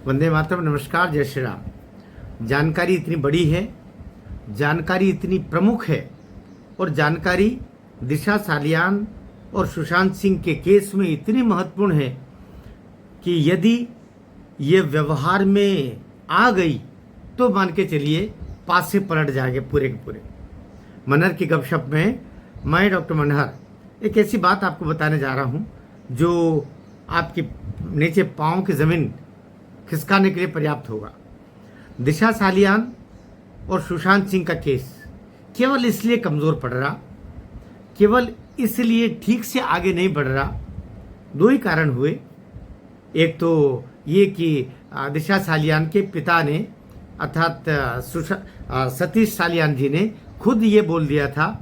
वंदे मातरम। नमस्कार, जय श्री राम। जानकारी इतनी बड़ी है, जानकारी इतनी प्रमुख है और जानकारी दिशा सालियान और सुशांत सिंह के केस में इतनी महत्वपूर्ण है कि यदि ये व्यवहार में आ गई तो मान के चलिए पास से पलट जाएंगे पूरे के पूरे। मनहर की गपशप में मैं डॉक्टर मनहर एक ऐसी बात आपको बताने जा रहा हूँ जो आपके नीचे पाँव की ज़मीन खिसकाने के लिए पर्याप्त होगा। दिशा सालियान और सुशांत सिंह का केस केवल इसलिए कमज़ोर पड़ रहा, केवल इसलिए ठीक से आगे नहीं बढ़ रहा। दो ही कारण हुए। एक तो ये कि दिशा सालियान के पिता ने अर्थात सतीश सालियान जी ने खुद ये बोल दिया था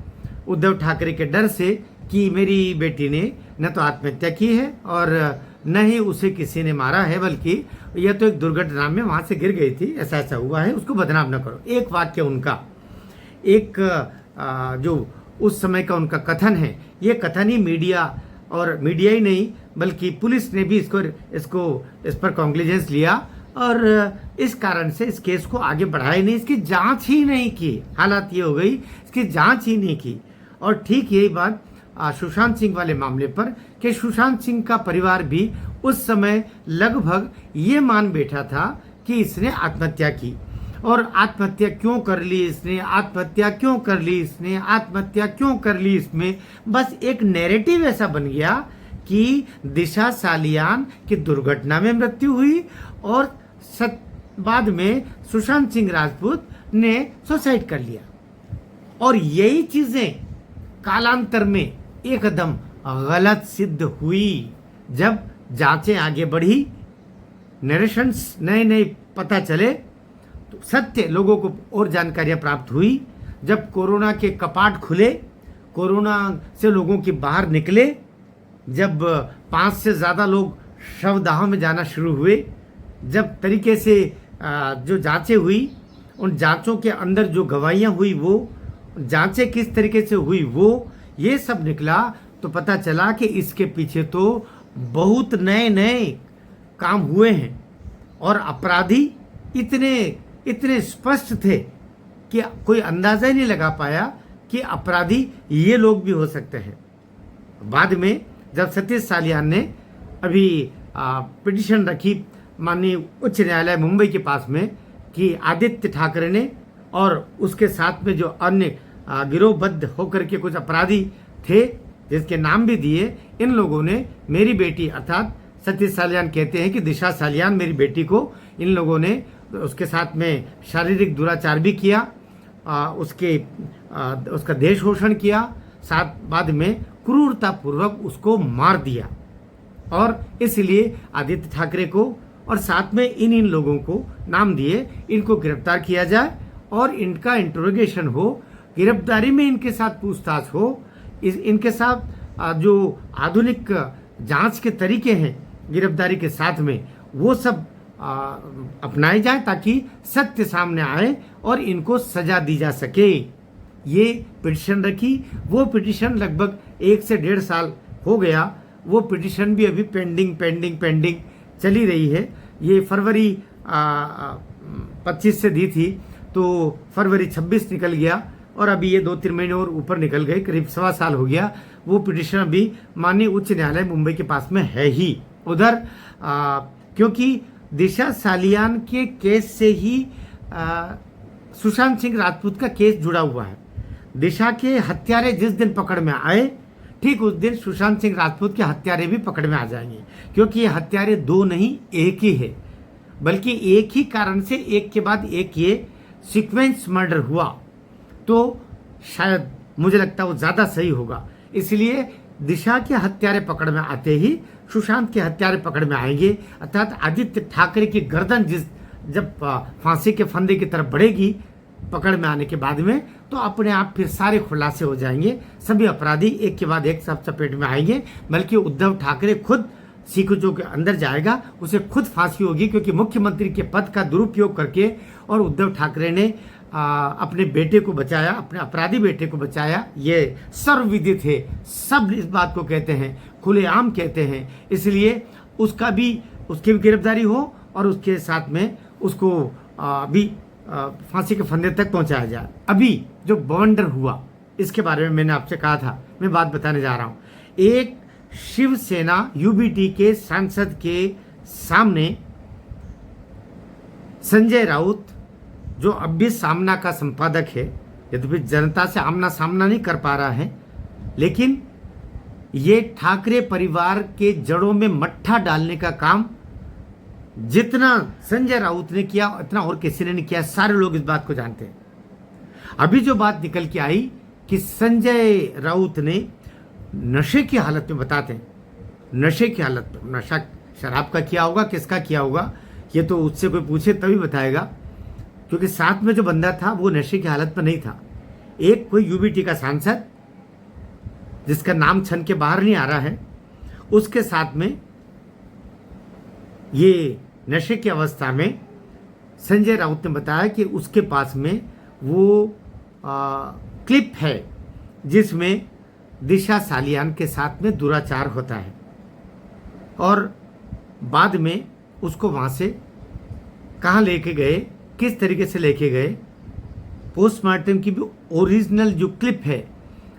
उद्धव ठाकरे के डर से कि मेरी बेटी ने न तो आत्महत्या की है और न ही उसे किसी ने मारा है, बल्कि यह तो एक दुर्घटना में वहाँ से गिर गई थी, ऐसा ऐसा हुआ है, उसको बदनाम न करो। एक वाक्य उनका, एक जो उस समय का उनका कथन है, ये कथन ही मीडिया और मीडिया ही नहीं बल्कि पुलिस ने भी इस पर कॉन्ग्लिजेंस लिया और इस कारण से इस केस को आगे बढ़ाया नहीं, इसकी जांच ही नहीं की। हालात ये हो गई, इसकी जांच ही नहीं की। और ठीक यही बात सुशांत सिंह वाले मामले पर कि सुशांत सिंह का परिवार भी उस समय लगभग ये मान बैठा था कि इसने आत्महत्या की। और आत्महत्या क्यों कर ली इसने, आत्महत्या क्यों कर ली इसने, आत्महत्या क्यों कर ली इसमें, बस एक नैरेटिव ऐसा बन गया कि दिशा सालियान की दुर्घटना में मृत्यु हुई और बाद में सुशांत सिंह राजपूत ने सुसाइड कर लिया। और यही चीजें कालांतर में एकदम गलत सिद्ध हुई। जब जांचें आगे बढ़ी, नरेशंस नए नए पता चले, तो सत्य लोगों को और जानकारियां प्राप्त हुई। जब कोरोना के कपाट खुले, कोरोना से लोगों के बाहर निकले, जब 5 से ज़्यादा लोग शवदाह में जाना शुरू हुए, जब तरीके से जो जांचें हुई, उन जांचों के अंदर जो गवाहियां हुई, वो जांचें किस तरीके से हुई, वो ये सब निकला, तो पता चला कि इसके पीछे तो बहुत नए नए काम हुए हैं और अपराधी इतने स्पष्ट थे कि कोई अंदाजा ही नहीं लगा पाया कि अपराधी ये लोग भी हो सकते हैं। बाद में जब सतीश सालियान ने अभी पिटीशन रखी माननीय उच्च न्यायालय मुंबई के पास में कि आदित्य ठाकरे ने और उसके साथ में जो अन्य गिरोहबद्ध होकर के कुछ अपराधी थे जिसके नाम भी दिए, इन लोगों ने मेरी बेटी अर्थात सतीश सालियान कहते हैं कि दिशा सालियान मेरी बेटी को इन लोगों ने उसके साथ में शारीरिक दुराचार भी किया, उसका देह शोषण किया, साथ बाद में क्रूरतापूर्वक उसको मार दिया। और इसलिए आदित्य ठाकरे को और साथ में इन लोगों को नाम दिए, इनको गिरफ्तार किया जाए और इनका इंटरोगेशन हो, गिरफ्तारी में इनके साथ पूछताछ हो, इनके साथ जो आधुनिक जांच के तरीके हैं गिरफ्तारी के साथ में, वो सब अपनाए जाए ताकि सत्य सामने आए और इनको सजा दी जा सके। ये पिटीशन रखी, वो पिटीशन लगभग 1 से 1.5 साल हो गया, वो पिटीशन भी अभी पेंडिंग चली रही है। ये फरवरी 25 से दी थी तो फरवरी 26 निकल गया और अभी ये 2-3 महीने और ऊपर निकल गए, करीब 1.25 साल हो गया। वो पिटीशन अभी माननीय उच्च न्यायालय मुंबई के पास में है ही उधर, क्योंकि दिशा सालियान के केस से ही सुशांत सिंह राजपूत का केस जुड़ा हुआ है। दिशा के हत्यारे जिस दिन पकड़ में आए, ठीक उस दिन सुशांत सिंह राजपूत के हत्यारे भी पकड़ में आ जाएंगे, क्योंकि ये हत्यारे 2 नहीं एक ही है, बल्कि एक ही कारण से एक के बाद एक ये सीक्वेंस मर्डर हुआ, तो शायद मुझे लगता है वो ज़्यादा सही होगा। इसलिए दिशा के हत्यारे पकड़ में आते ही सुशांत के हत्यारे पकड़ में आएंगे, अर्थात आदित्य ठाकरे की गर्दन जब फांसी के फंदे की तरफ बढ़ेगी पकड़ में आने के बाद में, तो अपने आप फिर सारे खुलासे हो जाएंगे, सभी अपराधी एक के बाद एक सब चपेट में आएंगे। बल्कि उद्धव ठाकरे खुद सीखों के अंदर जाएगा, उसे खुद फांसी होगी, क्योंकि मुख्यमंत्री के पद का दुरुपयोग करके और उद्धव ठाकरे ने अपने बेटे को बचाया, अपने अपराधी बेटे को बचाया, ये सर्वविदित है, सब इस बात को कहते हैं, खुलेआम कहते हैं। इसलिए उसकी भी गिरफ्तारी हो और उसके साथ में उसको अभी फांसी के फंदे तक पहुंचाया जाए। अभी जो बवंडर हुआ इसके बारे में मैंने आपसे कहा था, मैं बात बताने जा रहा हूं। एक शिवसेना यूबीटी के सांसद के सामने संजय राउत, जो अब भी सामना का संपादक है, यद्यपि जनता से आमना सामना नहीं कर पा रहा है, लेकिन ये ठाकरे परिवार के जड़ों में मट्ठा डालने का काम जितना संजय राउत ने किया उतना और किसी ने नहीं किया। सारे लोग इस बात को जानते हैं। अभी जो बात निकल के आई कि संजय राउत ने नशे की हालत में, बताते हैं नशे की हालत में, नशा शराब का किया होगा, किसका किया होगा ये तो उससे कोई पूछे तभी बताएगा, क्योंकि साथ में जो बंदा था वो नशे की हालत में नहीं था। एक कोई यूबीटी का सांसद जिसका नाम छन के बाहर नहीं आ रहा है, उसके साथ में ये नशे की अवस्था में संजय राउत ने बताया कि उसके पास में वो क्लिप है जिसमें दिशा सालियान के साथ में दुराचार होता है, और बाद में उसको वहाँ से कहाँ लेके गए, किस तरीके से लेके गए, पोस्टमार्टम की भी ओरिजिनल जो क्लिप है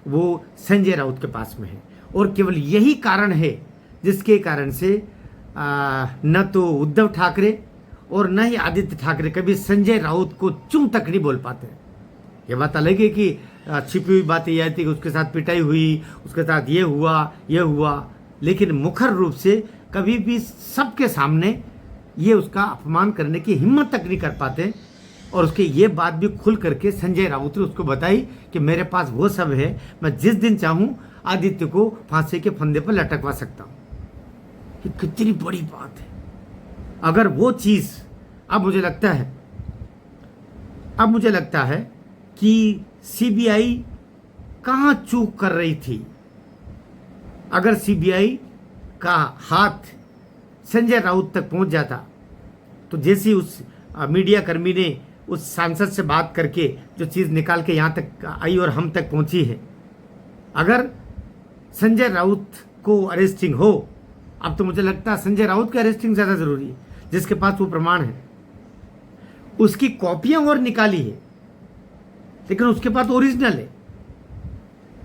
वो संजय राउत के पास में है। और केवल यही कारण है जिसके कारण से न तो उद्धव ठाकरे और न ही आदित्य ठाकरे कभी संजय राउत को चुम तक नहीं बोल पाते। ये बात अलग है कि छिपी हुई बात ये आई थी कि उसके साथ पिटाई हुई, उसके साथ ये हुआ, लेकिन मुखर रूप से कभी भी सबके सामने ये उसका अपमान करने की हिम्मत तक नहीं कर पाते। और उसकी ये बात भी खुल करके संजय राउत ने उसको बताई कि मेरे पास वो सब है, मैं जिस दिन चाहूं आदित्य को फांसी के फंदे पर लटकवा सकता हूं। ये कितनी बड़ी बात है। अगर वो चीज अब मुझे लगता है कि सीबीआई कहां चूक कर रही थी। अगर सीबीआई का हाथ संजय राउत तक पहुंच जाता तो जैसी उस मीडिया कर्मी ने उस सांसद से बात करके जो चीज़ निकाल के यहाँ तक आई और हम तक पहुंची है, अगर संजय राउत को अरेस्टिंग हो, अब तो मुझे लगता है संजय राउत की अरेस्टिंग ज़्यादा ज़रूरी है, जिसके पास वो प्रमाण है। उसकी कॉपियां और निकाली है, लेकिन उसके पास ओरिजिनल है।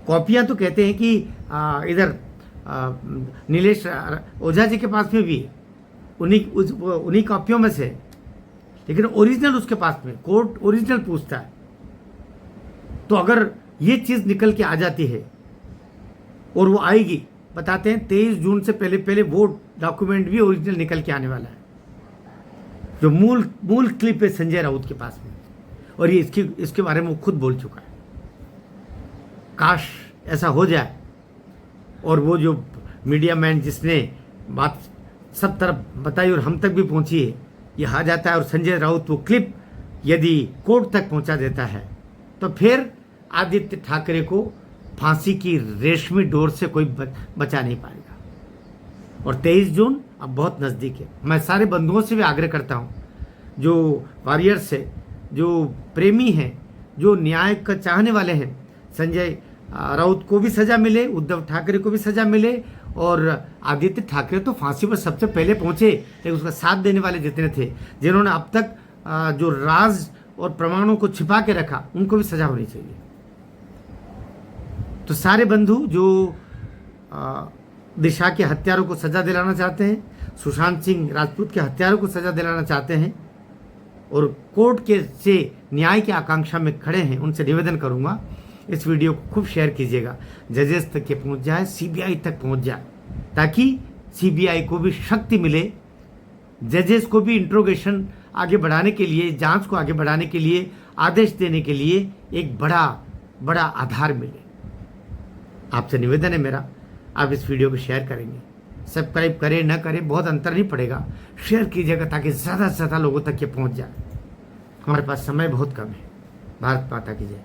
कॉपियां तो कहते हैं कि इधर नीलेश ओझा जी के पास में भी है, उन्हीं कॉपियों में से, लेकिन ओरिजिनल उसके पास में, कोर्ट ओरिजिनल पूछता है। तो अगर ये चीज निकल के आ जाती है और वो आएगी, बताते हैं 23 जून से पहले वो डॉक्यूमेंट भी ओरिजिनल निकल के आने वाला है, जो मूल क्लिप है संजय राउत के पास में। और ये इसके बारे में वो खुद बोल चुका है। काश ऐसा हो जाए और वो जो मीडिया मैन जिसने बात सब तरफ बताई और हम तक भी पहुंची है, ये आ जाता है और संजय राउत वो क्लिप यदि कोर्ट तक पहुंचा देता है, तो फिर आदित्य ठाकरे को फांसी की रेशमी डोर से कोई बचा नहीं पाएगा। और 23 जून अब बहुत नज़दीक है। मैं सारे बंधुओं से भी आग्रह करता हूं, जो वॉरियर्स है, जो प्रेमी हैं, जो न्याय का चाहने वाले हैं, संजय राउत को भी सज़ा मिले, उद्धव ठाकरे को भी सज़ा मिले, और आदित्य ठाकरे तो फांसी पर सबसे पहले पहुंचे, लेकिन उसका साथ देने वाले जितने थे, जिन्होंने अब तक जो राज और प्रमाणों को छिपा के रखा, उनको भी सजा होनी चाहिए। तो सारे बंधु जो दिशा के हत्यारों को सजा दिलाना चाहते हैं, सुशांत सिंह राजपूत के हत्यारों को सजा दिलाना चाहते हैं और कोर्ट के से न्याय की आकांक्षा में खड़े हैं, उनसे निवेदन करूंगा इस वीडियो को खूब शेयर कीजिएगा, जजेस तक के पहुंच जाए, सीबीआई तक पहुंच जाए, ताकि सीबीआई को भी शक्ति मिले, जजेस को भी इंट्रोगेशन आगे बढ़ाने के लिए, जांच को आगे बढ़ाने के लिए, आदेश देने के लिए एक बड़ा आधार मिले। आपसे निवेदन है मेरा, आप इस वीडियो को शेयर करेंगे, सब्सक्राइब करें न करें बहुत अंतर नहीं पड़ेगा, शेयर कीजिएगा ताकि ज़्यादा से ज़्यादा लोगों तक ये पहुंच जाए। हमारे पास समय बहुत कम है। भारत माता की जय।